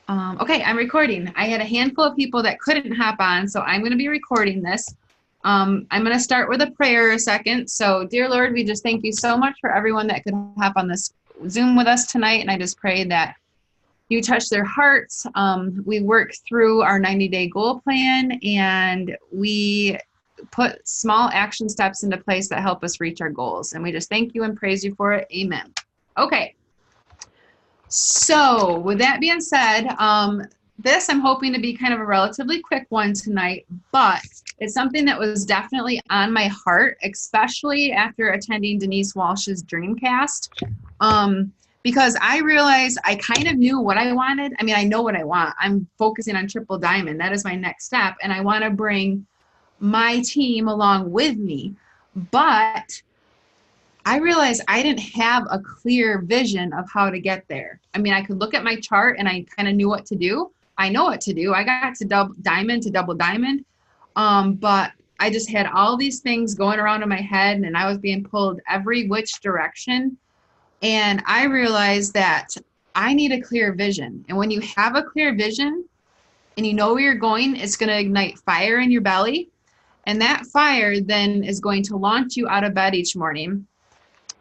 Okay, I'm recording. I had a handful of people that couldn't hop on, so I'm going to be recording this. I'm going to start with a prayer a second. So, dear Lord, we just thank you so much for everyone that could hop on this Zoom with us tonight. And I just pray that you touch their hearts. We work through our 90-day goal plan, and we put small action steps into place that help us reach our goals. And we just thank you and praise you for it. Amen. Okay. So with that being said, this I'm hoping to be kind of a relatively quick one tonight, but it's something that was definitely on my heart, especially after attending Denise Walsh's Dreamcast, because I realized I kind of knew what I wanted. I mean, I know what I want. I'm focusing on Triple Diamond. That is my next step, and I want to bring my team along with me, but I realized I didn't have a clear vision of how to get there. I mean, I could look at my chart and I kind of knew what to do. I know what to do. I got to double diamond. But I just had all these things going around in my head and I was being pulled every which direction. And I realized that I need a clear vision. And when you have a clear vision and you know where you're going, it's going to ignite fire in your belly. And that fire then is going to launch you out of bed each morning,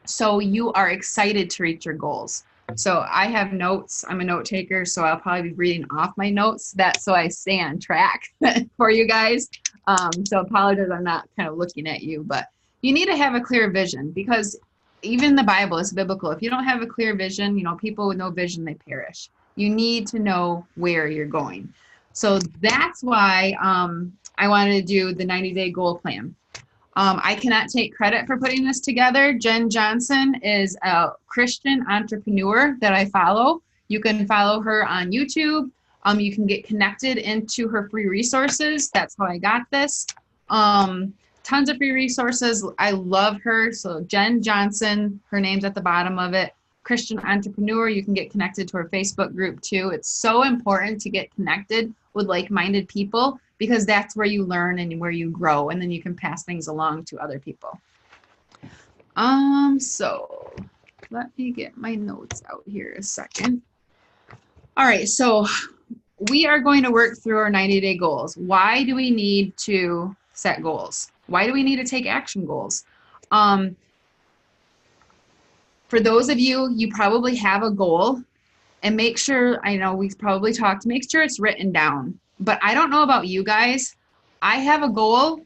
so you are excited to reach your goals. So I have notes. I'm a note taker, so I'll probably be reading off my notes. That's so I stay on track for you guys. So apologize, I'm not kind of looking at you, but you need to have a clear vision, because even the Bible is biblical. If you don't have a clear vision, people with no vision, they perish. You need to know where you're going. So that's why I wanted to do the 90-day goal plan. I cannot take credit for putting this together. Jen Johnson is a Christian entrepreneur that I follow. You can follow her on YouTube. You can get connected into her free resources. That's how I got this. Tons of free resources. I love her. So Jen Johnson, her name's at the bottom of it. Christian entrepreneur. You can get connected to her Facebook group too. It's so important to get connected with like-minded people, because that's where you learn and where you grow, and then you can pass things along to other people. So let me get my notes out here a second. All right, so we are going to work through our 90-day goals. Why do we need to set goals? Why do we need to take action goals? For those of you, you probably have a goal, and make sure, I know we've probably talked, make sure it's written down. But I don't know about you guys. I have a goal,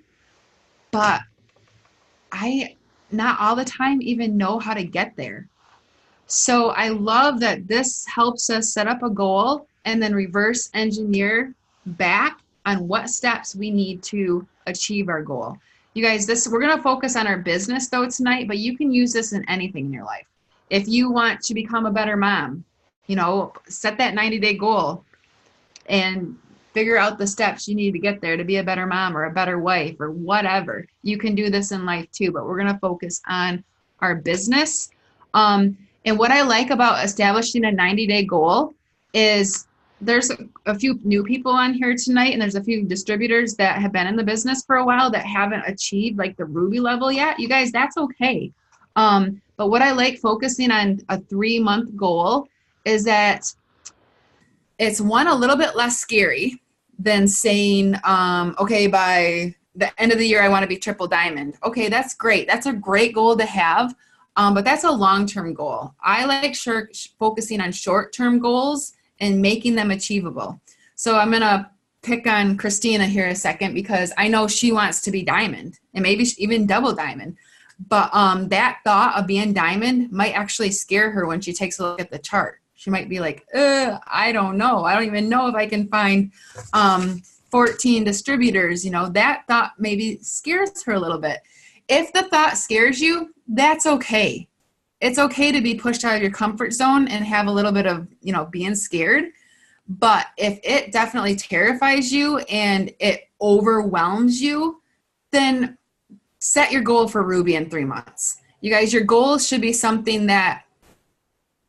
but I not all the time even know how to get there. So I love that this helps us set up a goal and then reverse engineer back on what steps we need to achieve our goal. You guys, we're going to focus on our business though tonight, but you can use this in anything in your life. If you want to become a better mom, set that 90-day goal and figure out the steps you need to get there to be a better mom or a better wife or whatever. You can do this in life too, but we're going to focus on our business. And what I like about establishing a 90-day goal is there's a few new people on here tonight, and there's a few distributors that have been in the business for a while that haven't achieved like the Ruby level yet. You guys, that's okay. But what I like focusing on a 3-month goal is that it's a little bit less scary than saying, okay, by the end of the year, I want to be triple diamond. Okay, that's great. That's a great goal to have, but that's a long-term goal. I like focusing on short-term goals and making them achievable. So I'm going to pick on Christina here a second, because I know she wants to be diamond and maybe even double diamond. But that thought of being diamond might actually scare her when she takes a look at the chart. She might be like, I don't know. I don't even know if I can find 14 distributors. That thought maybe scares her a little bit. If the thought scares you, that's okay. It's okay to be pushed out of your comfort zone and have a little bit of, being scared. But if it definitely terrifies you and it overwhelms you, then set your goal for Ruby in 3 months. You guys, your goals should be something that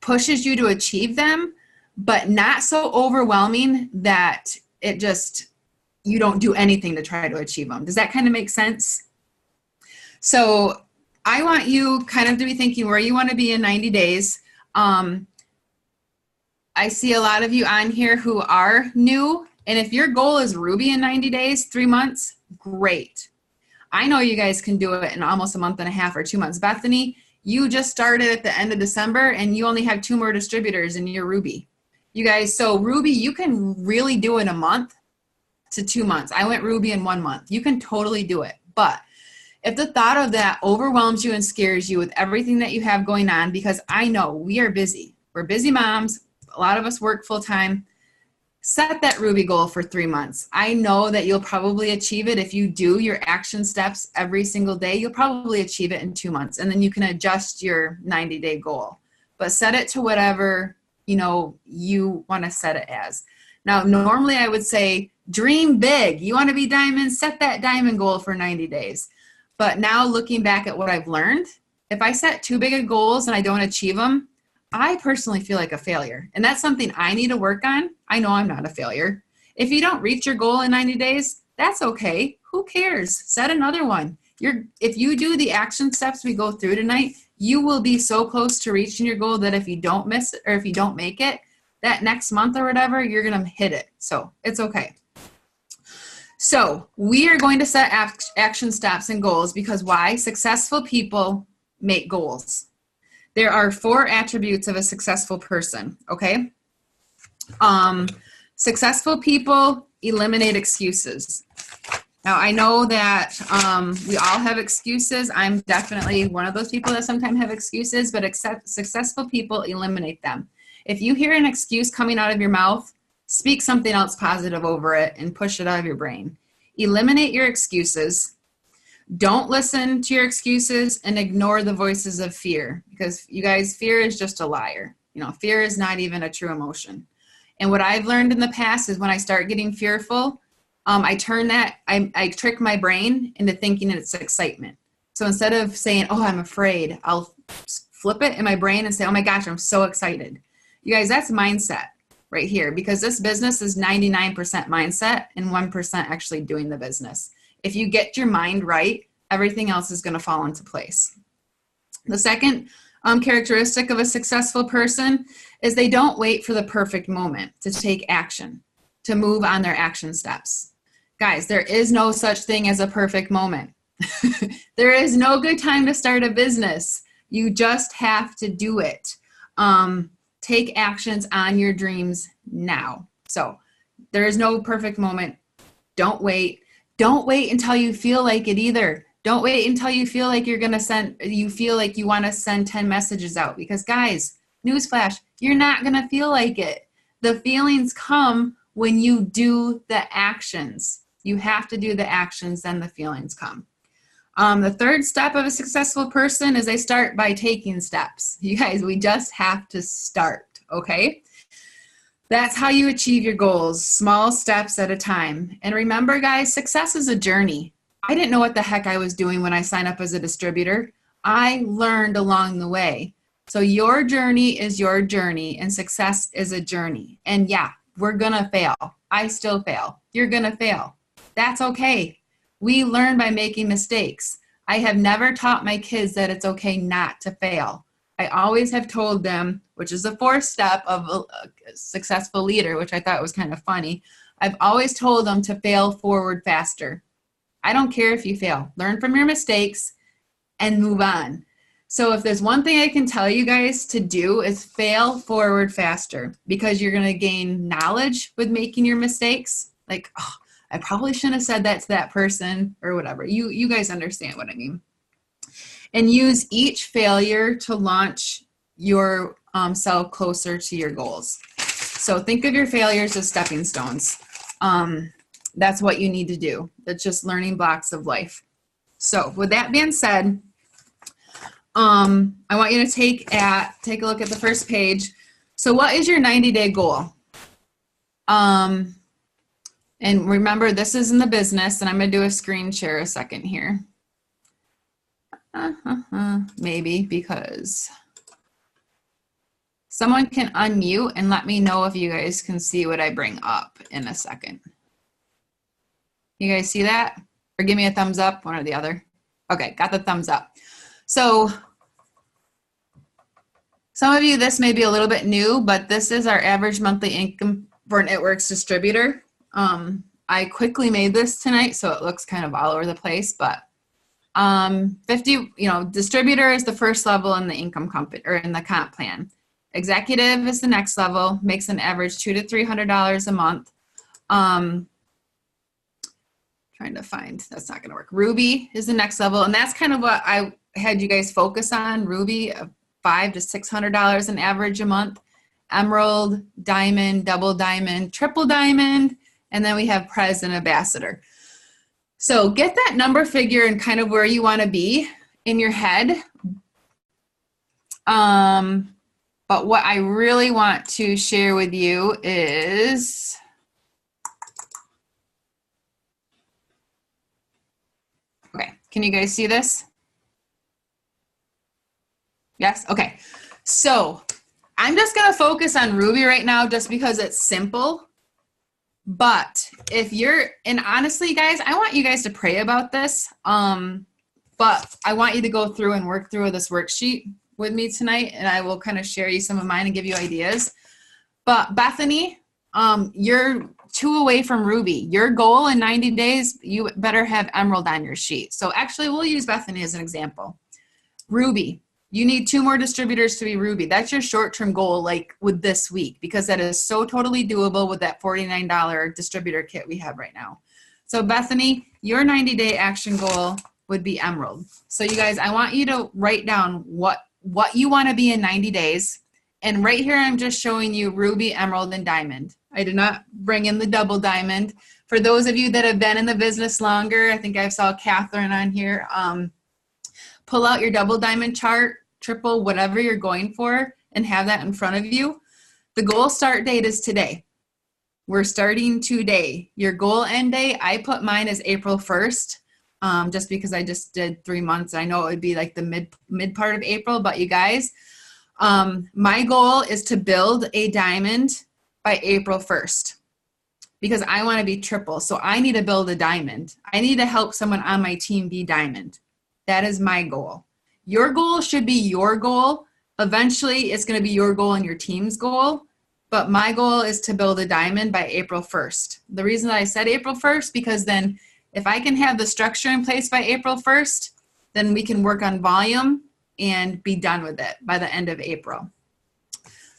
pushes you to achieve them, but not so overwhelming that you don't do anything to try to achieve them. Does that kind of make sense? So I want you kind of to be thinking where you want to be in 90 days. I see a lot of you on here who are new. And if your goal is Ruby in 90 days, 3 months, great. I know you guys can do it in almost a month and a half or 2 months. Bethany, you just started at the end of December and you only have 2 more distributors in your Ruby. You guys, so Ruby, you can really do it in a month to 2 months. I went Ruby in 1 month. You can totally do it. But if the thought of that overwhelms you and scares you with everything that you have going on, because I know we are busy. We're busy moms. A lot of us work full time. Set that Ruby goal for 3 months. I know that you'll probably achieve it. If you do your action steps every single day, you'll probably achieve it in 2 months. And then you can adjust your 90-day goal. But set it to whatever, you want to set it as. Now, normally I would say dream big. You want to be diamond, set that diamond goal for 90 days. But now looking back at what I've learned, if I set too big of goals and I don't achieve them, I personally feel like a failure. And that's something I need to work on. I know I'm not a failure. If you don't reach your goal in 90 days, that's okay. Who cares? Set another one. If you do the action steps we go through tonight, you will be so close to reaching your goal that if you don't miss it or if you don't make it, that next month or whatever, you're going to hit it. So it's okay. So we are going to set action steps and goals because why? Successful people make goals. There are 4 attributes of a successful person, okay? Successful people eliminate excuses. Now, I know that we all have excuses. I'm definitely one of those people that sometimes have excuses, but successful people eliminate them. If you hear an excuse coming out of your mouth, speak something else positive over it and push it out of your brain. Eliminate your excuses. Don't listen to your excuses and ignore the voices of fear because you guys, fear is just a liar. Fear is not even a true emotion. And what I've learned in the past is when I start getting fearful, I trick my brain into thinking it's excitement. So instead of saying, oh, I'm afraid, I'll flip it in my brain and say, oh my gosh, I'm so excited. You guys, that's mindset right here because this business is 99% mindset and 1% actually doing the business. If you get your mind right, everything else is going to fall into place. The second characteristic of a successful person is they don't wait for the perfect moment to take action, to move on their action steps. Guys, there is no such thing as a perfect moment. There is no good time to start a business. You just have to do it. Take actions on your dreams now. So there is no perfect moment. Don't wait. Don't wait until you feel like it either. Don't wait until you feel like you want to send 10 messages out because guys, newsflash, you're not going to feel like it. The feelings come when you do the actions. You have to do the actions, then the feelings come. The third step of a successful person is they start by taking steps. You guys, we just have to start, okay? That's how you achieve your goals, small steps at a time. And remember, guys, success is a journey. I didn't know what the heck I was doing when I signed up as a distributor. I learned along the way. So your journey is your journey, and success is a journey. And yeah, we're going to fail. I still fail. You're going to fail. That's okay. We learn by making mistakes. I have never taught my kids that it's okay not to fail. I always have told them, which is the 4th step of a successful leader, which I thought was kind of funny. I've always told them to fail forward faster. I don't care if you fail. Learn from your mistakes and move on. So if there's one thing I can tell you guys to do is fail forward faster because you're going to gain knowledge with making your mistakes. Like, oh, I probably shouldn't have said that to that person or whatever. You guys understand what I mean. And use each failure to launch your self closer to your goals. So think of your failures as stepping stones. That's what you need to do. That's just learning blocks of life. So with that being said, I want you to take a look at the first page. So what is your 90-day goal? And remember, this is in the business, and I'm going to do a screen share a second here. Maybe because someone can unmute and let me know if you guys can see what I bring up in a second. You guys see that? Or give me a thumbs up, one or the other. Okay, got the thumbs up. So Some of you, this may be a little bit new, but this is our average monthly income for an It Works distributor. I quickly made this tonight, so it looks kind of all over the place, but 50, distributor is the first level in the income company or in the comp plan. Executive is the next level, makes an average $200 to $300 a month. Trying to find, that's not going to work. Ruby is the next level, and that's kind of what I had you guys focus on. Ruby, $500 to $600 an average a month. Emerald, Diamond, Double Diamond, Triple Diamond, and then we have Prez and Ambassador. So get that number figure and kind of where you want to be in your head. But what I really want to share with you is, okay, can you guys see this? Yes, okay. So I'm just gonna focus on Ruby right now just because it's simple. But if you're, and honestly guys, I want you guys to pray about this. But I want you to go through and work through this worksheet with me tonight, and I will kind of share you some of mine and give you ideas. But Bethany, you're 2 away from Ruby. Your goal in 90 days, you better have Emerald on your sheet. So actually we'll use Bethany as an example. Ruby, you need 2 more distributors to be Ruby. That's your short-term goal, like with this week, because that is so totally doable with that $49 distributor kit we have right now. So Bethany, your 90-day action goal would be Emerald. So you guys, I want you to write down what you want to be in 90 days. And right here, I'm just showing you Ruby, Emerald, and Diamond. I did not bring in the Double Diamond. For those of you that have been in the business longer, I think I saw Catherine on here. Pull out your Double Diamond chart, triple, whatever you're going for, and have that in front of you. The goal start date is today. We're starting today. Your goal end date, I put mine as April 1st, just because I just did 3 months. I know it would be like the mid part of April, but you guys, my goal is to build a diamond by April 1st because I want to be triple. So I need to build a diamond. I need to help someone on my team be diamond. That is my goal. Your goal should be your goal. Eventually, it's going to be your goal and your team's goal. But my goal is to build a diamond by April 1st. The reason I said April 1st, because then if I can have the structure in place by April 1st, then we can work on volume and be done with it by the end of April.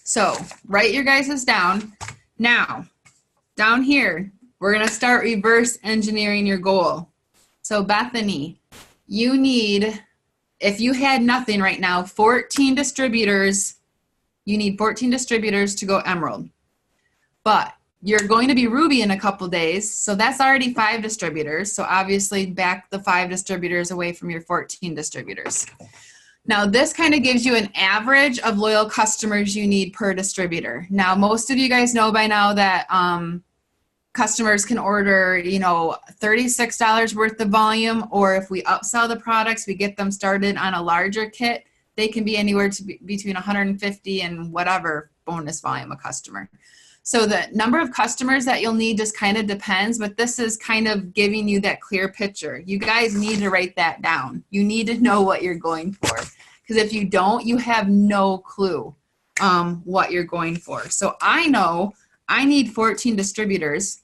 So write your guys' down. Now, down here, we're going to start reverse engineering your goal. So Bethany, you need, if you had nothing right now, 14 distributors, you need 14 distributors to go Emerald. But you're going to be Ruby in a couple days, so that's already 5 distributors. So obviously back the 5 distributors away from your 14 distributors. Now this kind of gives you an average of loyal customers you need per distributor. Now most of you guys know by now that customers can order, $36 worth of volume, or if we upsell the products, we get them started on a larger kit, they can be anywhere between 150 and whatever bonus volume a customer. So the number of customers that you'll need just kind of depends, but this is kind of giving you that clear picture. You guys need to write that down. You need to know what you're going for, because if you don't, you have no clue what you're going for. So I know I need 14 distributors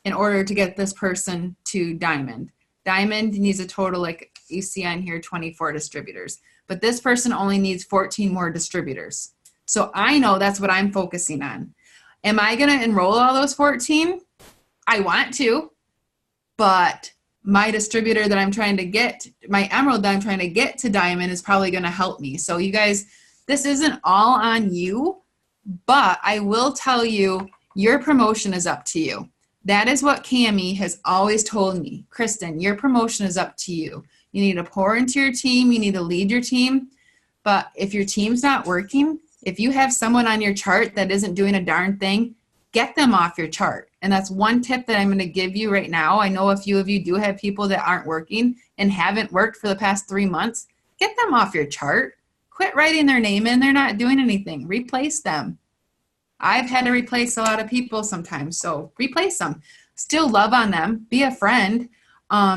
in order to get this person to Diamond. Diamond needs a total, like you see on here, 24 distributors. But this person only needs 14 more distributors. So I know that's what I'm focusing on. Am I going to enroll all those 14? I want to, but my distributor that I'm trying to get, my Emerald that I'm trying to get to Diamond is probably going to help me. So you guys, this isn't all on you, but I will tell you, your promotion is up to you. That is what Cammie has always told me. Kristen, your promotion is up to you. You need to pour into your team. You need to lead your team. But if your team's not working, if you have someone on your chart that isn't doing a darn thing, get them off your chart. And that's one tip that I'm going to give you right now. I know a few of you do have people that aren't working and haven't worked for the past 3 months. Get them off your chart. Quit writing their name in. They're not doing anything. Replace them. I've had to replace a lot of people sometimes, so replace them. Still love on them. Be a friend.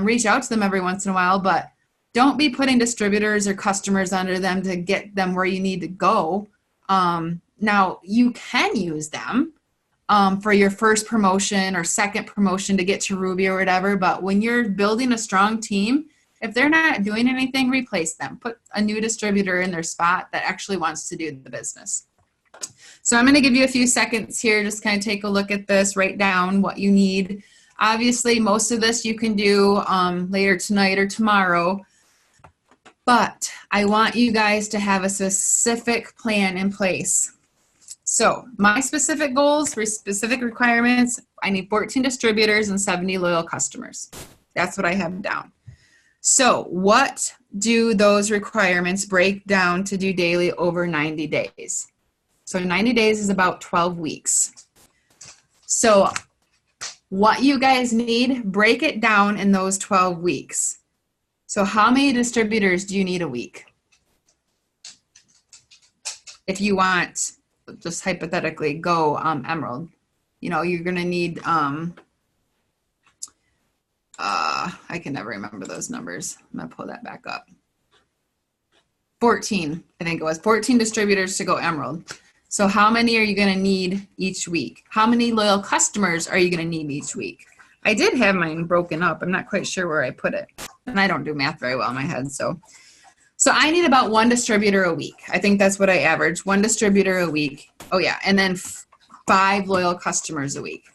Reach out to them every once in a while, but don't be putting distributors or customers under them to get them where you need to go. Now you can use them for your first promotion or second promotion to get to Ruby or whatever. But when you're building a strong team, if they're not doing anything, replace them. Put a new distributor in their spot that actually wants to do the business. So I'm going to give you a few seconds here. Just kind of take a look at this, write down what you need. Obviously, most of this you can do later tonight or tomorrow. But I want you guys to have a specific plan in place. So my specific goals, specific requirements, I need 14 distributors and 70 loyal customers. That's what I have down. So what do those requirements break down to do daily over 90 days? So 90 days is about 12 weeks. So what you guys need, break it down in those 12 weeks. So how many distributors do you need a week? If you want, just hypothetically, go Emerald, you know, you're going to need, I can never remember those numbers. I'm going to pull that back up. 14, I think it was 14 distributors to go Emerald. So how many are you going to need each week? How many loyal customers are you going to need each week? I did have mine broken up. I'm not quite sure where I put it. And I don't do math very well in my head. So I need about 1 distributor a week. I think that's what I average. 1 distributor a week. Oh yeah. And then 5 loyal customers a week.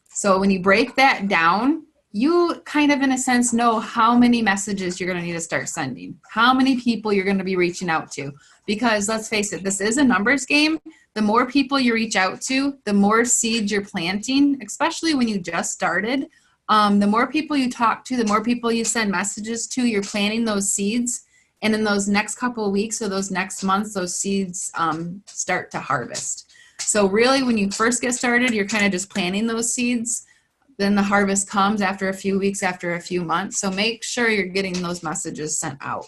So when you break that down, you kind of, in a sense, know how many messages you're going to need to start sending, how many people you're going to be reaching out to. Because let's face it, this is a numbers game. The more people you reach out to, the more seeds you're planting, especially when you just started. The more people you talk to, the more people you send messages to, you're planting those seeds. And in those next couple of weeks or those next months, those seeds start to harvest. So really, when you first get started, you're kind of just planting those seeds. Then the harvest comes after a few weeks, after a few months. So make sure you're getting those messages sent out.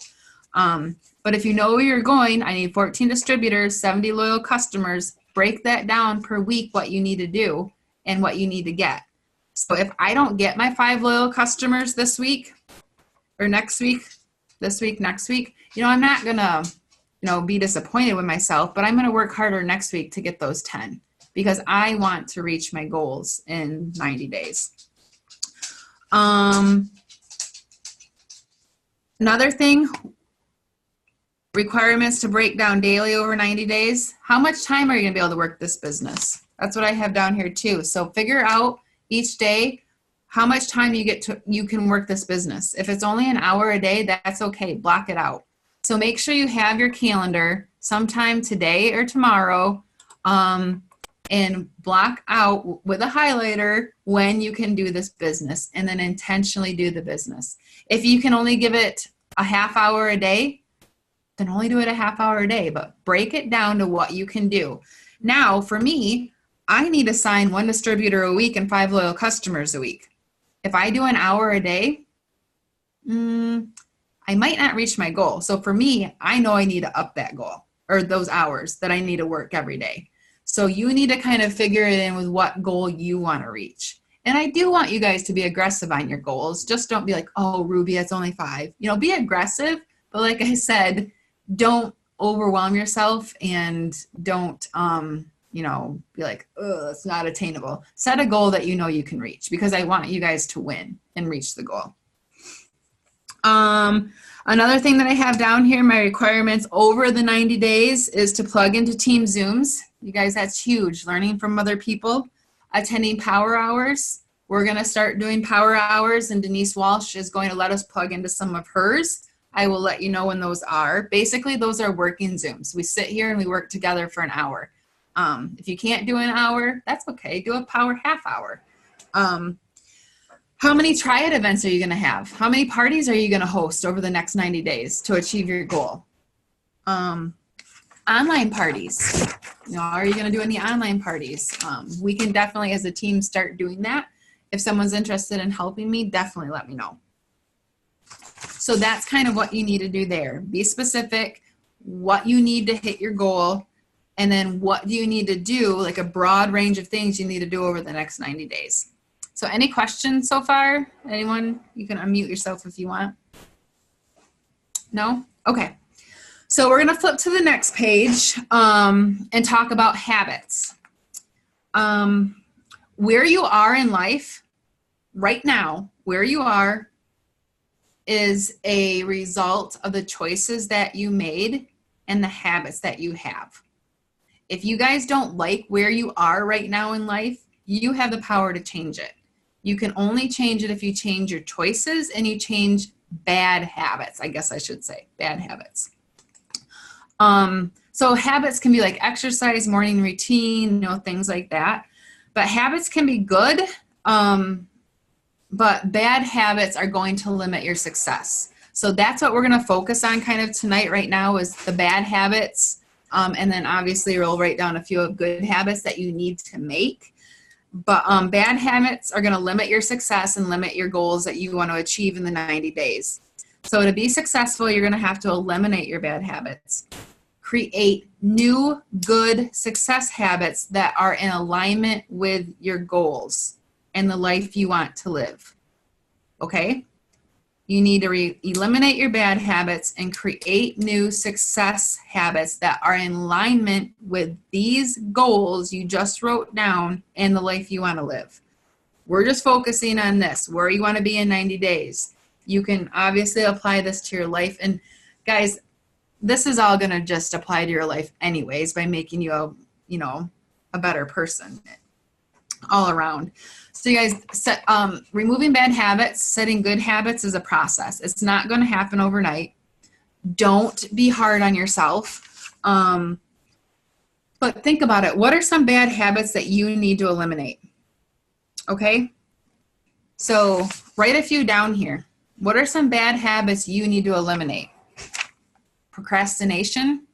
But if you know where you're going, I need 14 distributors, 70 loyal customers. Break that down per week, what you need to do and what you need to get. So if I don't get my 5 loyal customers this week or next week, this week, next week, you know, I'm not going to, you know, be disappointed with myself, but I'm going to work harder next week to get those 10 because I want to reach my goals in 90 days. Another thing, requirements to break down daily over 90 days. How much time are you going to be able to work this business? That's what I have down here too. So figure out each day how much time you can work this business. If it's only an hour a day, that's okay. Block it out. So make sure you have your calendar sometime today or tomorrow and block out with a highlighter when you can do this business and then intentionally do the business. If you can only give it a half hour a day, then only do it a half hour a day, but break it down to what you can do. Now, for me, I need to sign 1 distributor a week and 5 loyal customers a week. If I do an hour a day, I might not reach my goal. So for me, I know I need to up that goal or those hours that I need to work every day. So you need to kind of figure it in with what goal you want to reach. And I do want you guys to be aggressive on your goals. Just don't be like, oh, Ruby, it's only 5. You know, be aggressive. But like I said, don't overwhelm yourself and don't, you know, be like, oh, it's not attainable. Set a goal that you know you can reach because I want you guys to win and reach the goal. Another thing that I have down here, my requirements over the 90 days is to plug into Team Zooms. You guys, that's huge. Learning from other people, attending power hours. We're going to start doing power hours and Denise Walsh is going to let us plug into some of hers. I will let you know when those are. Basically, those are working Zooms. We sit here and we work together for an hour. If you can't do an hour, that's okay. Do a power half hour. How many triad events are you going to have? How many parties are you going to host over the next 90 days to achieve your goal? Online parties. You know, are you going to do any online parties? We can definitely, as a team, start doing that. If someone's interested in helping me, definitely let me know. So that's kind of what you need to do there. Be specific, what you need to hit your goal, and then what do you need to do, like a broad range of things you need to do over the next 90 days. So any questions so far? Anyone? You can unmute yourself if you want. No? Okay. So we're going to flip to the next page and talk about habits. Where you are in life right now, where you are is a result of the choices that you made and the habits that you have. If you guys don't like where you are right now in life, you have the power to change it. You can only change it if you change your choices and you change bad habits, I guess I should say, bad habits. So habits can be like exercise, morning routine, things like that. But habits can be good, but bad habits are going to limit your success. So that's what we're going to focus on kind of tonight right now is the bad habits. And then obviously we'll write down a few of good habits that you need to make. But bad habits are going to limit your success and limit your goals that you want to achieve in the 90 days. So to be successful, you're going to have to eliminate your bad habits. Create new, good success habits that are in alignment with your goals and the life you want to live. Okay? You need to eliminate your bad habits and create new success habits that are in alignment with these goals you just wrote down and the life you want to live. We're just focusing on this, where you want to be in 90 days. You can obviously apply this to your life. And guys, this is all going to just apply to your life anyways by making you a better person all around. So you guys, removing bad habits, setting good habits is a process. It's not going to happen overnight. Don't be hard on yourself. But think about it. What are some bad habits that you need to eliminate? Okay. So write a few down here. What are some bad habits you need to eliminate? Procrastination.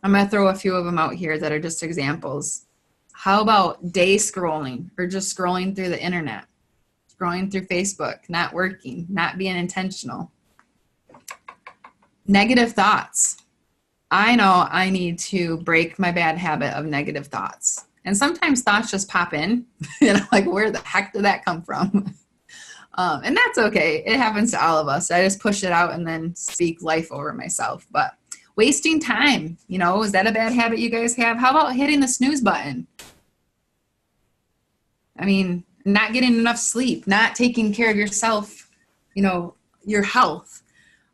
I'm going to throw a few of them out here that are just examples. How about day scrolling or just scrolling through the internet? Scrolling through Facebook, not working, not being intentional. Negative thoughts. I know I need to break my bad habit of negative thoughts. And sometimes thoughts just pop in, like where the heck did that come from? And that's okay. It happens to all of us. I just push it out and then speak life over myself. But wasting time, is that a bad habit you guys have? How about hitting the snooze button? I mean, not getting enough sleep, not taking care of yourself, your health.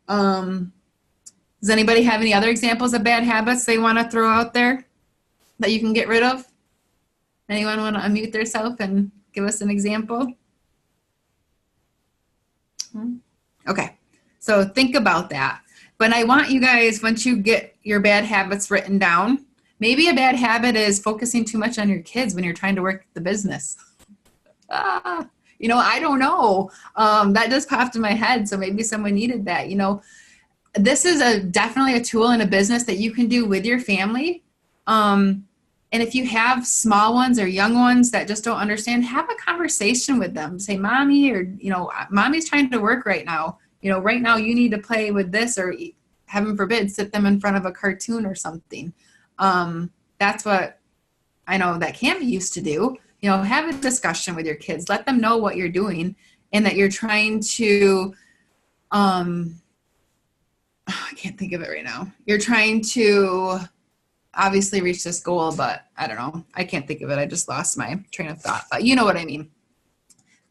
Does anybody have any other examples of bad habits they want to throw out there that you can get rid of? Anyone want to unmute themselves and give us an example? Okay, so think about that. But I want you guys, once you get your bad habits written down, maybe a bad habit is focusing too much on your kids when you're trying to work the business. I don't know. That just popped in my head, so maybe someone needed that. This is definitely a tool in a business that you can do with your family. And if you have small ones or young ones that just don't understand, have a conversation with them. Say, Mommy, or, Mommy's trying to work right now. Right now you need to play with this, or heaven forbid, sit them in front of a cartoon or something. That's what I know that Cami used to do. Have a discussion with your kids. Let them know what you're doing and that you're trying to, I can't think of it right now. You're trying to obviously reach this goal, but I don't know. I can't think of it. I just lost my train of thought, but you know what I mean.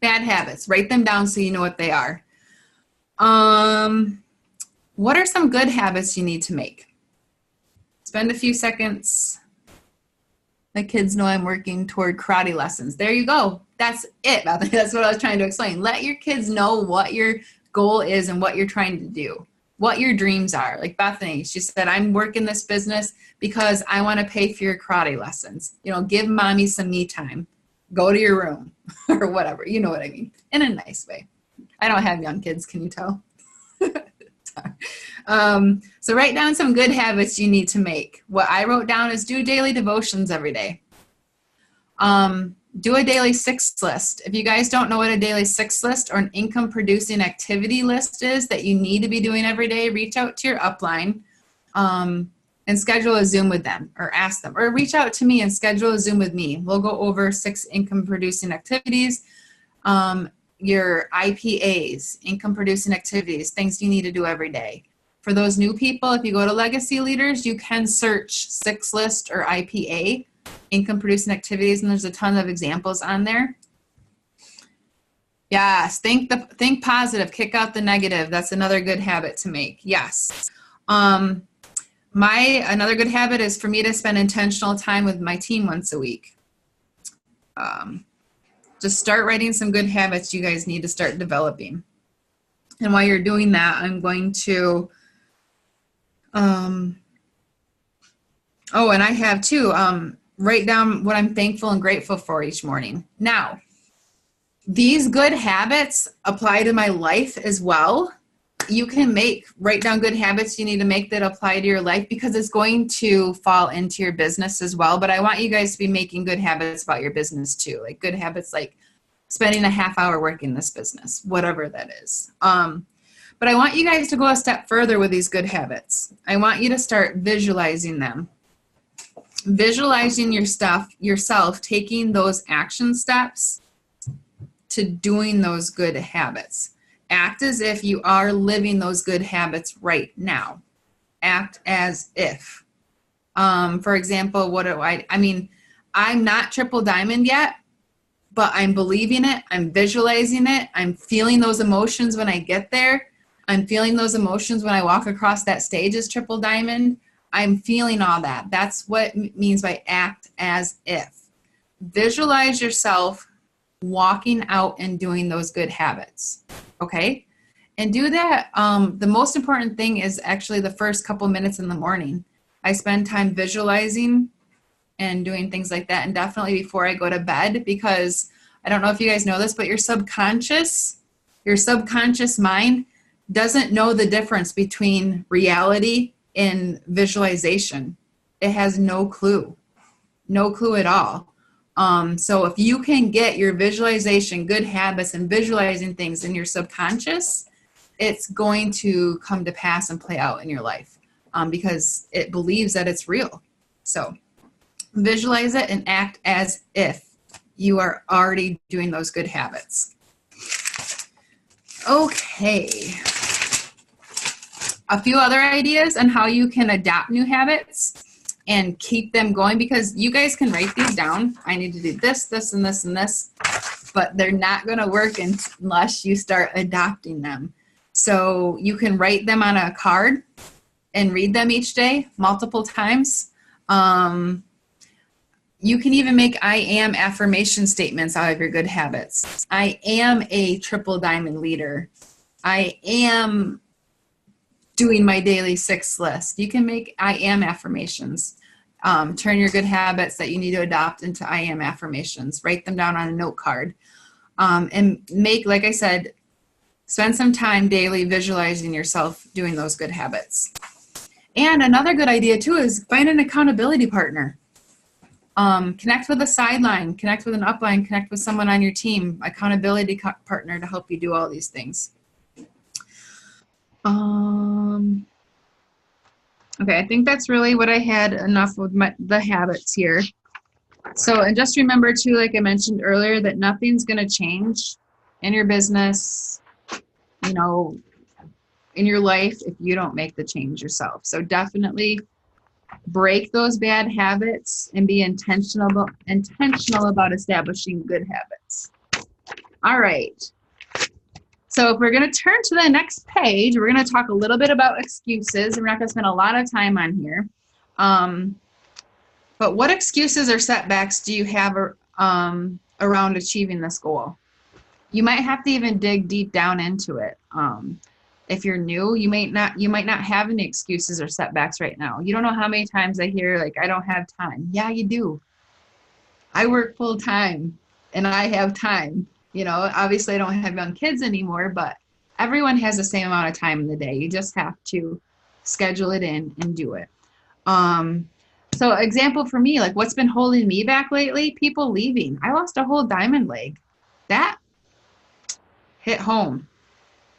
Bad habits. Write them down so you know what they are. What are some good habits you need to make? Spend a few seconds. My kids know I'm working toward karate lessons. There you go. That's it. That's what I was trying to explain. Let your kids know what your goal is and what you're trying to do, what your dreams are. Like Bethany, she said, I'm working this business because I want to pay for your karate lessons. Give Mommy some me time. Go to your room or whatever. You know what I mean? In a nice way. I don't have young kids. Can you tell? So write down some good habits you need to make. What I wrote down is do daily devotions every day. Do a daily 6 list. If you guys don't know what a daily 6 list or an income producing activity list is that you need to be doing every day, reach out to your upline and schedule a Zoom with them, or ask them, or reach out to me and schedule a Zoom with me. We'll go over 6 income producing activities, your IPAs, income producing activities, things you need to do every day. For those new people, if you go to Legacy Leaders, you can search 6 List or IPA, income producing activities, and there's a ton of examples on there. Yes, think positive, kick out the negative. That's another good habit to make. Yes. Another good habit is for me to spend intentional time with my team once a week. Just start writing some good habits you guys need to start developing. And while you're doing that, I'm going to, and I have too, write down what I'm thankful and grateful for each morning. Now, these good habits apply to my life as well. You can write down good habits you need to make that apply to your life, because it's going to fall into your business as well. But I want you guys to be making good habits about your business too. Like good habits like spending a half hour working this business, whatever that is. But I want you guys to go a step further with these good habits. I want you to start visualizing them. Visualizing yourself taking those action steps to doing those good habits. Act as if you are living those good habits right now. Act as if. For example, what do I mean, I'm not triple diamond yet, but I'm believing it. I'm visualizing it. I'm feeling those emotions when I get there. I'm feeling those emotions when I walk across that stage as triple diamond. I'm feeling all that. That's what it means by act as if. Visualize yourself walking out and doing those good habits. Okay? And do that. The most important thing is actually the first couple minutes in the morning. I spend time visualizing and doing things like that, and definitely before I go to bed, because I don't know if you guys know this, but your subconscious mind doesn't know the difference between reality and visualization. It has no clue at all. So if you can get your visualization, good habits, and visualizing things in your subconscious, it's going to come to pass and play out in your life, because it believes that it's real. So visualize it and act as if you are already doing those good habits. Okay. A few other ideas on how you can adapt new habits and keep them going, because you guys can write these down. I need to do this, this, and this, and this, but they're not going to work unless you start adopting them. So you can write them on a card and read them each day multiple times. You can even make I am affirmation statements out of your good habits. I am a triple diamond leader. I am doing my daily 6 list. You can make I am affirmations. Turn your good habits that you need to adopt into I am affirmations. Write them down on a note card. And make, like I said, spend some time daily visualizing yourself doing those good habits. And another good idea too is find an accountability partner. Connect with a sideline, connect with an upline, connect with someone on your team, accountability partner to help you do all these things. Okay, I think that's really what I had enough with the habits here. So, and just remember too, like I mentioned earlier, that nothing's going to change in your business, in your life if you don't make the change yourself. So definitely break those bad habits and be intentional about establishing good habits. All right. So if we're going to turn to the next page, we're going to talk a little bit about excuses. We're not going to spend a lot of time on here. But what excuses or setbacks do you have around achieving this goal? You might have to even dig deep down into it. If you're new, you might not have any excuses or setbacks right now. You don't know how many times I hear, like, I don't have time. Yeah, you do. I work full time and I have time. Obviously I don't have young kids anymore, but everyone has the same amount of time in the day. You just have to schedule it in and do it. So example for me, like what's been holding me back lately? People leaving. I lost a whole diamond leg. That hit home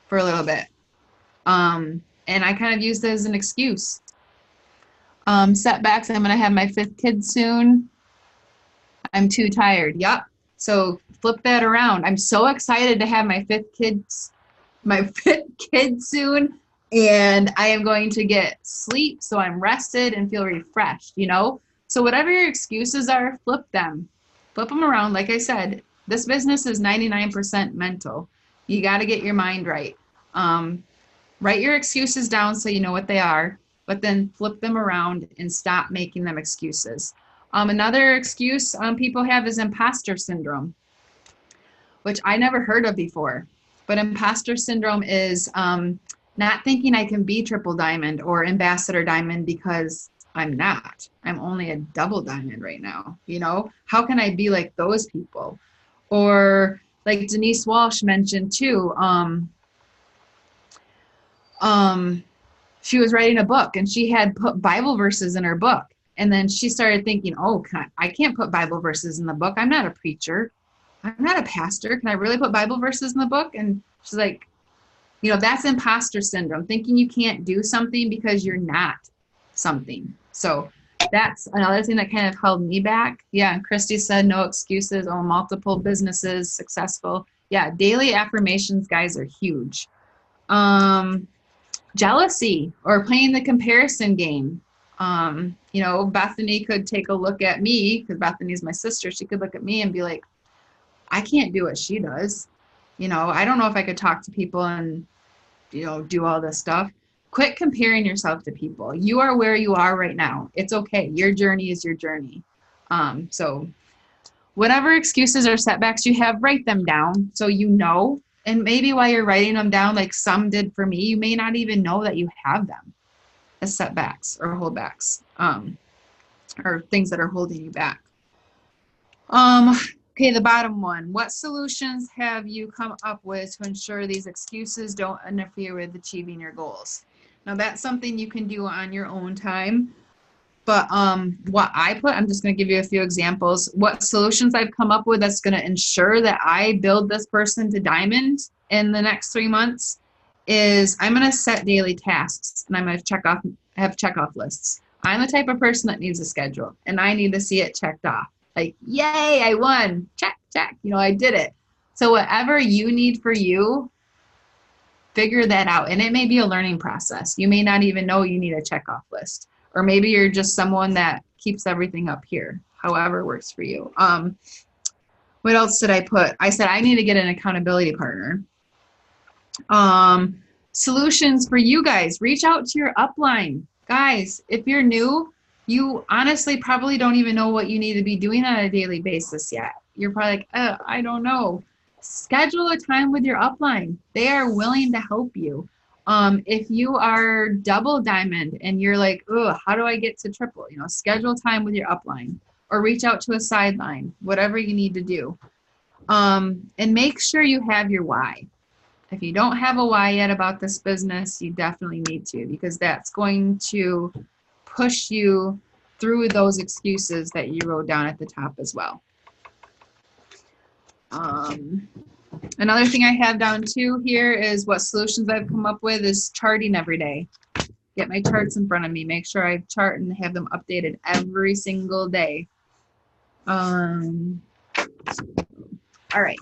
for a little bit. And I kind of used it as an excuse. Setbacks, I'm going to have my 5th kid soon. I'm too tired. Yep. So flip that around. I'm so excited to have my 5th kid soon, and I am going to get sleep so I'm rested and feel refreshed, you know? So whatever your excuses are, flip them. Flip them around. Like I said, this business is 99% mental. You got to get your mind right. Write your excuses down so you know what they are, but then flip them around and stop making them excuses. Another excuse people have is imposter syndrome, which I never heard of before. But imposter syndrome is not thinking I can be triple diamond or ambassador diamond because I'm not. I'm only a double diamond right now. You know, how can I be like those people? Or like Denise Walsh mentioned too, she was writing a book and she had put Bible verses in her book. And then she started thinking, oh, I can't put Bible verses in the book. I'm not a preacher. I'm not a pastor. Can I really put Bible verses in the book? And she's like, you know, that's imposter syndrome, thinking you can't do something because you're not something. So that's another thing that kind of held me back. Yeah, Christy said no excuses, own multiple businesses, successful. Yeah, daily affirmations, guys, are huge. Jealousy or playing the comparison game. You know, Bethany could take a look at me, because Bethany's my sister. She could look at me and be like, I can't do what she does. You know, I don't know if I could talk to people and, you know, do all this stuff. Quit comparing yourself to people. You are where you are right now. It's okay. Your journey is your journey. So whatever excuses or setbacks you have, write them down so you know. And maybe while you're writing them down, like some did for me, you may not even know that you have them as setbacks or holdbacks, or things that are holding you back. Okay, the bottom one. What solutions have you come up with to ensure these excuses don't interfere with achieving your goals? Now, that's something you can do on your own time. But what I put, I'm just going to give you a few examples. What solutions I've come up with that's going to ensure that I build this person to diamond in the next 3 months is I'm going to set daily tasks and I'm going to have check-off lists. I'm the type of person that needs a schedule and I need to see it checked off. Like, yay, I won. Check, check. You know, I did it. So whatever you need for you, figure that out. And it may be a learning process. You may not even know you need a checkoff list. Or maybe you're just someone that keeps everything up here. However works for you. What else did I put? I said I need to get an accountability partner. Solutions for you guys. Reach out to your upline. Guys, if you're new, you honestly probably don't even know what you need to be doing on a daily basis yet. You're probably like, I don't know. Schedule a time with your upline. They are willing to help you. If you are double diamond and you're like, oh, how do I get to triple? You know, schedule time with your upline or reach out to a sideline, whatever you need to do. And make sure you have your why. If you don't have a why yet about this business, you definitely need to, because that's going to push you through those excuses that you wrote down at the top as well. Another thing I have down too here is what solutions I've come up with is charting every day. Get my charts in front of me. Make sure I chart and have them updated every single day. All right.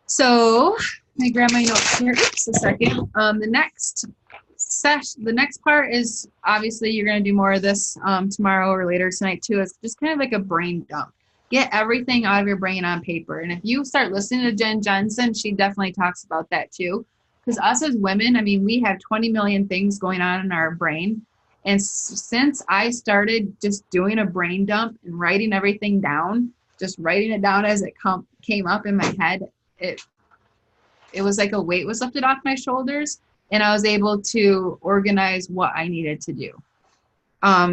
So let me grab my notes here. Oops, a second. The next part is obviously you're going to do more of this tomorrow or later tonight too. It's just kind of like a brain dump. Get everything out of your brain on paper. And if you start listening to Jen Jensen, she definitely talks about that too. Because us as women, I mean, we have 20 million things going on in our brain. And since I started just doing a brain dump and writing everything down, just writing it down as it came up in my head, it was like a weight was lifted off my shoulders. And I was able to organize what I needed to do.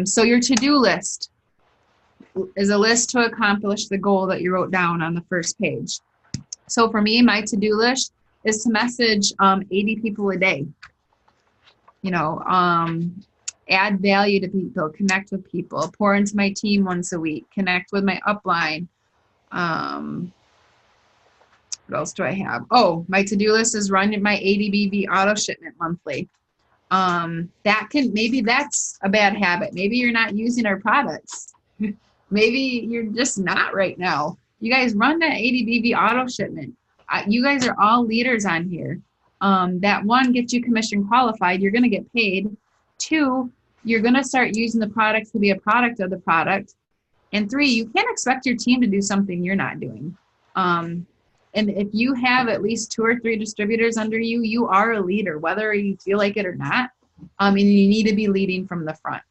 So your to-do list is a list to accomplish the goal that you wrote down on the first page. So for me, my to-do list is to message 80 people a day. You know, add value to people, connect with people, pour into my team once a week, connect with my upline. What else do I have? Oh, my to-do list is run my ADBV auto shipment monthly. Maybe that's a bad habit. Maybe you're not using our products. Maybe you're just not right now. You guys run that ADBV auto shipment. You guys are all leaders on here. That one gets you commission qualified. You're going to get paid. 2, you're going to start using the products to be a product of the product. And 3, you can't expect your team to do something you're not doing. And if you have at least 2 or 3 distributors under you, you are a leader, whether you feel like it or not. And you need to be leading from the front.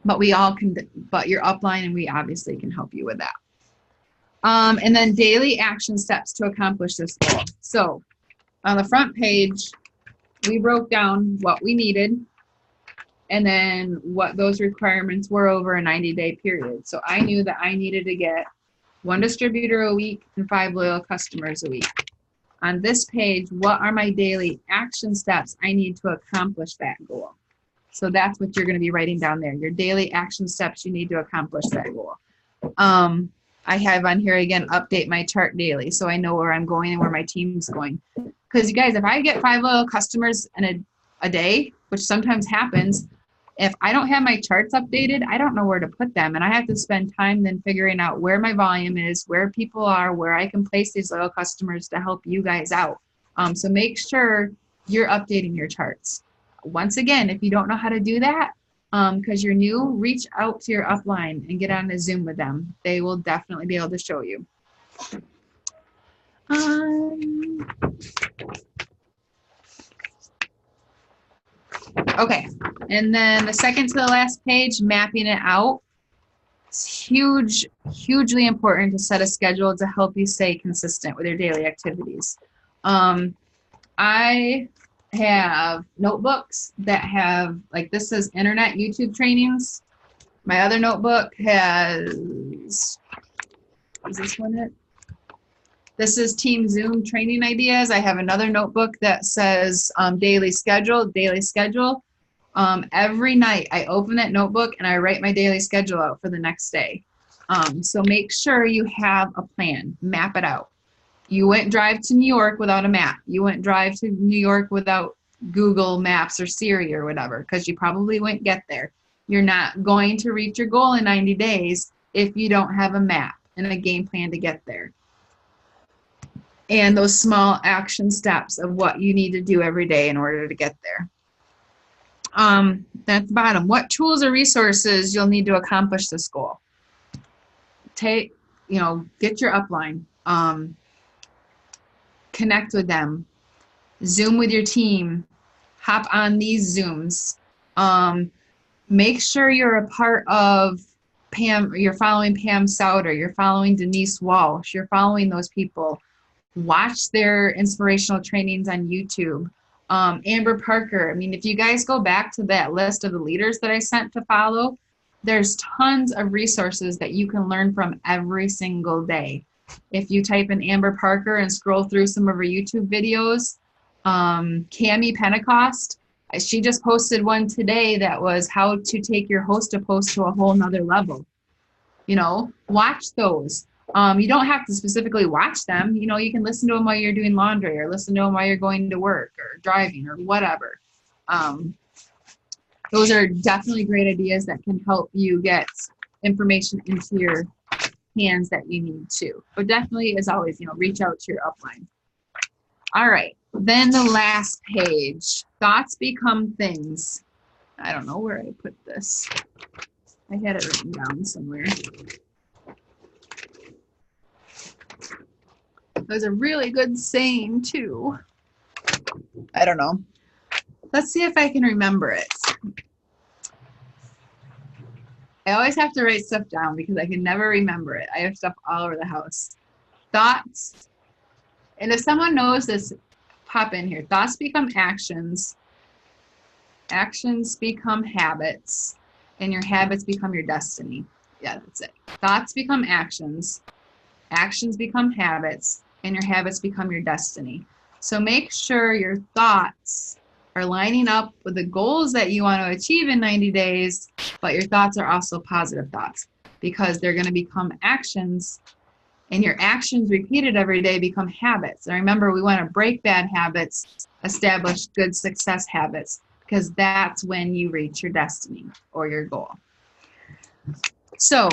But we all can, but your upline, and we obviously can help you with that. And then daily action steps to accomplish this goal. So on the front page, we broke down what we needed and then what those requirements were over a 90-day period. So I knew that I needed to get 1 distributor a week and 5 loyal customers a week. On this page, what are my daily action steps I need to accomplish that goal? So that's what you're going to be writing down there, your daily action steps you need to accomplish that goal. I have on here again, update my chart daily so I know where I'm going and where my team's going. Because you guys, if I get 5 loyal customers in a day, which sometimes happens, if I don't have my charts updated, I don't know where to put them. And I have to spend time then figuring out where my volume is, where people are, where I can place these loyal customers to help you guys out. So make sure you're updating your charts. Once again, if you don't know how to do that, because you're new, reach out to your upline and get on a Zoom with them. They will definitely be able to show you. Okay, and then the second to the last page, mapping it out. It's hugely important to set a schedule to help you stay consistent with your daily activities. I have notebooks that have, like this says internet YouTube trainings. My other notebook has, is this one it? This is Team Zoom training ideas. I have another notebook that says daily schedule. Every night I open that notebook and I write my daily schedule out for the next day. So make sure you have a plan, map it out. You wouldn't drive to New York without a map. You wouldn't drive to New York without Google Maps or Siri or whatever, because you probably wouldn't get there. You're not going to reach your goal in 90 days if you don't have a map and a game plan to get there. And those small action steps of what you need to do every day in order to get there. At the bottom, what tools or resources you'll need to accomplish this goal? Get your upline. Connect with them, Zoom with your team, hop on these Zooms. Make sure you're a part of Pam, you're following Pam Souter, you're following Denise Walsh, you're following those people. Watch their inspirational trainings on YouTube. Amber Parker, I mean, if you guys go back to that list of the leaders that I sent to follow, there's tons of resources that you can learn from every single day. If you type in Amber Parker and scroll through some of her YouTube videos, Cami Pentecost, she just posted one today that was how to take your host-to-post to a whole nother level. Watch those. You don't have to specifically watch them. You can listen to them while you're doing laundry or listen to them while you're going to work or driving or whatever. Those are definitely great ideas that can help you get information into your hands that you need to. But definitely, as always, reach out to your upline. All right. Then the last page, thoughts become things. I don't know where I put this. I had it written down somewhere. There's a really good saying too. I don't know. Let's see if I can remember it. I always have to write stuff down because I can never remember it. I have stuff all over the house. Thoughts, and if someone knows this, pop in here. Thoughts become actions. Actions become habits. And your habits become your destiny. Yeah, that's it. Thoughts become actions. Actions become habits. And your habits become your destiny. So make sure your thoughts are lining up with the goals that you want to achieve in 90 days, but your thoughts are also positive thoughts because they're going to become actions, and your actions repeated every day become habits. And remember, we want to break bad habits, establish good success habits, because that's when you reach your destiny or your goal. So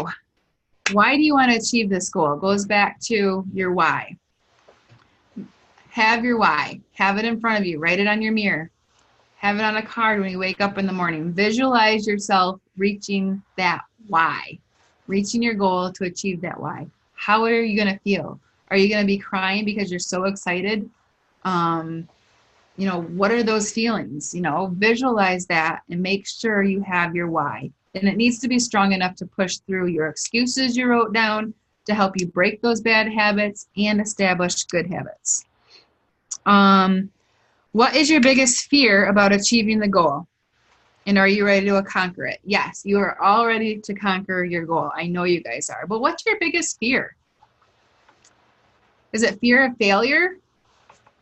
why do you want to achieve this goal? It goes back to your why. have your why. Have it in front of you. Write it on your mirror. Have it on a card when you wake up in the morning. Visualize yourself reaching that why, reaching your goal to achieve that why. How are you going to feel? Are you going to be crying because you're so excited? What are those feelings? Visualize that and make sure you have your why. And it needs to be strong enough to push through your excuses you wrote down to help you break those bad habits and establish good habits. What is your biggest fear about achieving the goal? And are you ready to conquer it? Yes, you are all ready to conquer your goal. I know you guys are. But what's your biggest fear? Is it fear of failure?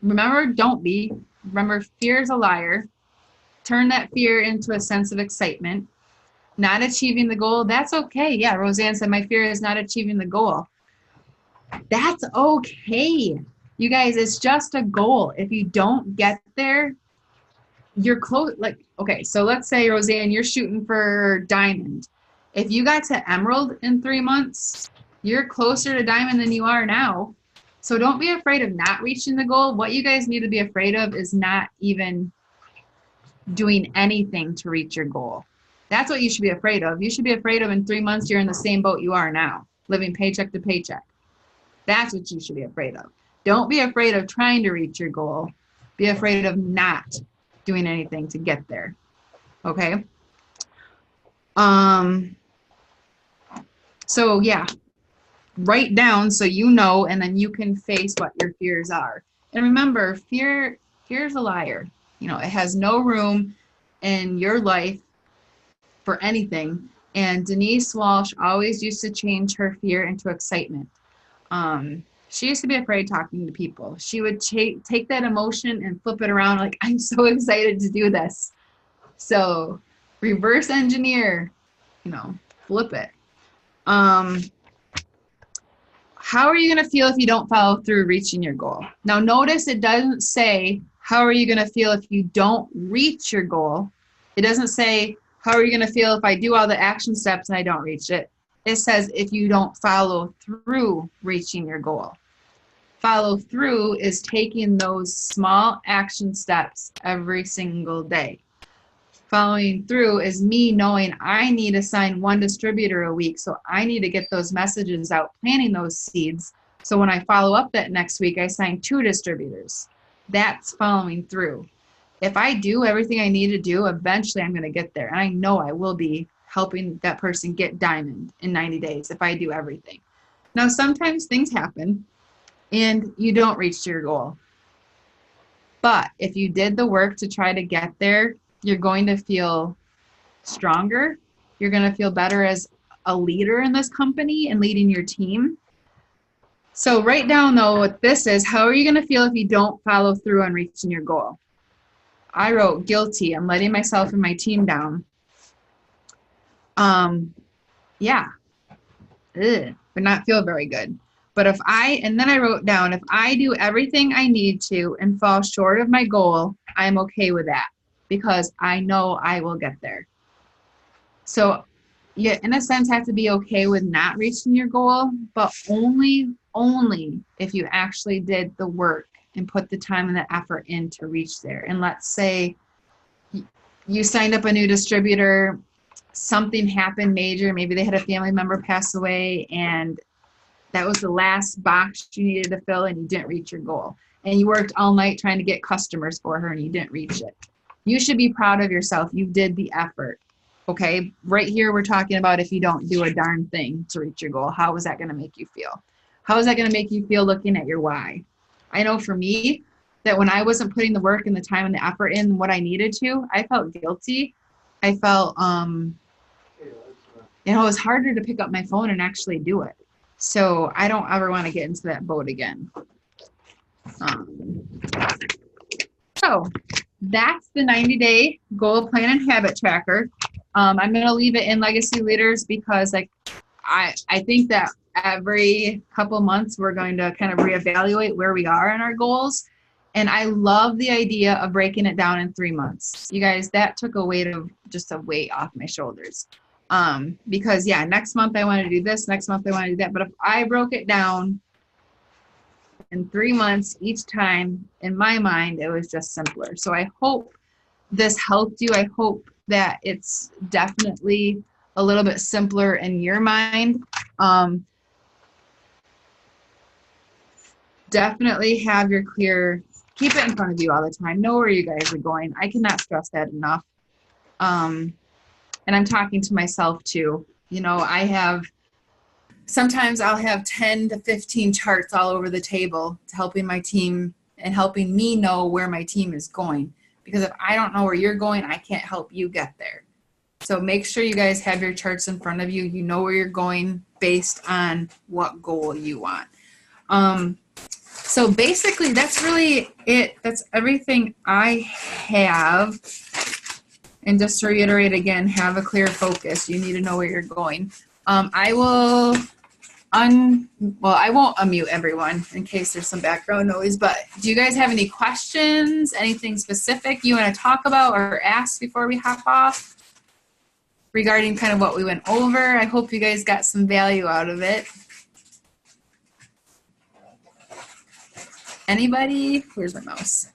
Remember, don't be. Remember, fear is a liar. Turn that fear into a sense of excitement. Not achieving the goal, that's okay. Yeah, Roseanne said, my fear is not achieving the goal. That's okay. You guys, it's just a goal. If you don't get there, you're close. Okay, so let's say, Roseanne, you're shooting for diamond. If you got to emerald in 3 months, you're closer to diamond than you are now. So don't be afraid of not reaching the goal. What you guys need to be afraid of is not even doing anything to reach your goal. That's what you should be afraid of. You should be afraid of in 3 months you're in the same boat you are now, living paycheck to paycheck. That's what you should be afraid of. Don't be afraid of trying to reach your goal. Be afraid of not doing anything to get there. Okay? So yeah, write down so you know, and then you can face what your fears are. And remember, fear is a liar. It has no room in your life for anything. And Denise Walsh always used to change her fear into excitement. She used to be afraid talking to people. She would take that emotion and flip it around like, I'm so excited to do this. So reverse engineer, flip it. How are you going to feel if you don't follow through reaching your goal? Now notice it doesn't say, how are you going to feel if you don't reach your goal? It doesn't say, how are you going to feel if I do all the action steps and I don't reach it? It says, if you don't follow through reaching your goal. Follow through is taking those small action steps every single day. Following through is me knowing I need to sign 1 distributor a week, so I need to get those messages out, planting those seeds. So when I follow up that next week, I sign 2 distributors. That's following through. If I do everything I need to do, eventually I'm going to get there. And I know I will be helping that person get diamond in 90 days if I do everything. Now, sometimes things happen and you don't reach your goal. But if you did the work to try to get there, you're going to feel stronger. You're going to feel better as a leader in this company and leading your team. So write down, though, what this is. How are you going to feel if you don't follow through on reaching your goal? I wrote guilty. I'm letting myself and my team down. Yeah. Would not feel very good. But and then I wrote down, if I do everything I need to and fall short of my goal, I'm okay with that because I know I will get there. So you, in a sense, have to be okay with not reaching your goal, but only if you actually did the work and put the time and the effort in to reach there. And let's say you signed up a new distributor, something happened major, maybe they had a family member pass away, and that was the last box you needed to fill and you didn't reach your goal. And you worked all night trying to get customers for her and you didn't reach it. You should be proud of yourself. You did the effort. Okay, right here we're talking about if you don't do a darn thing to reach your goal, how is that going to make you feel? How is that going to make you feel looking at your why? I know for me that when I wasn't putting the work and the time and the effort in what I needed to, I felt guilty. I felt, it was harder to pick up my phone and actually do it. So I don't ever want to get into that boat again. So that's the 90-day goal plan and habit tracker. I'm going to leave it in Legacy Leaders because I think that every couple months we're going to kind of reevaluate where we are in our goals. And I love the idea of breaking it down in 3 months. You guys, that took a weight off my shoulders. Because next month I want to do this, next month I want to do that. But if I broke it down in 3 months each time. In my mind, it was just simpler. So I hope this helped you. I hope that it's definitely a little bit simpler in your mind. Definitely have your clear, keep it in front of you all the time. Know where you guys are going. I cannot stress that enough. And I'm talking to myself too. You know, sometimes I'll have 10 to 15 charts all over the table to helping my team and helping me know where my team is going. Because if I don't know where you're going, I can't help you get there. So make sure you guys have your charts in front of you. You know where you're going based on what goal you want. So basically, that's really it. That's everything I have. And just to reiterate again, have a clear focus. You need to know where you're going. I will I won't unmute everyone in case there's some background noise, but do you guys have any questions? Anything specific you want to talk about or ask before we hop off regarding kind of what we went over? I hope you guys got some value out of it. Anybody? Where's my mouse?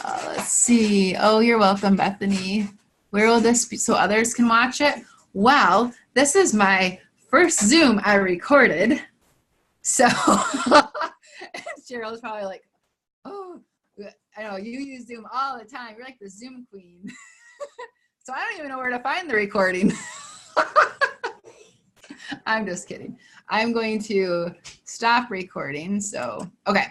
Let's see. Oh, you're welcome, Bethany. Where will this be so others can watch it? Well, this is my first Zoom I recorded. So Cheryl's probably like, oh, I know you use Zoom all the time. You're like the Zoom queen. So I don't even know where to find the recording. I'm just kidding. I'm going to stop recording. So, okay.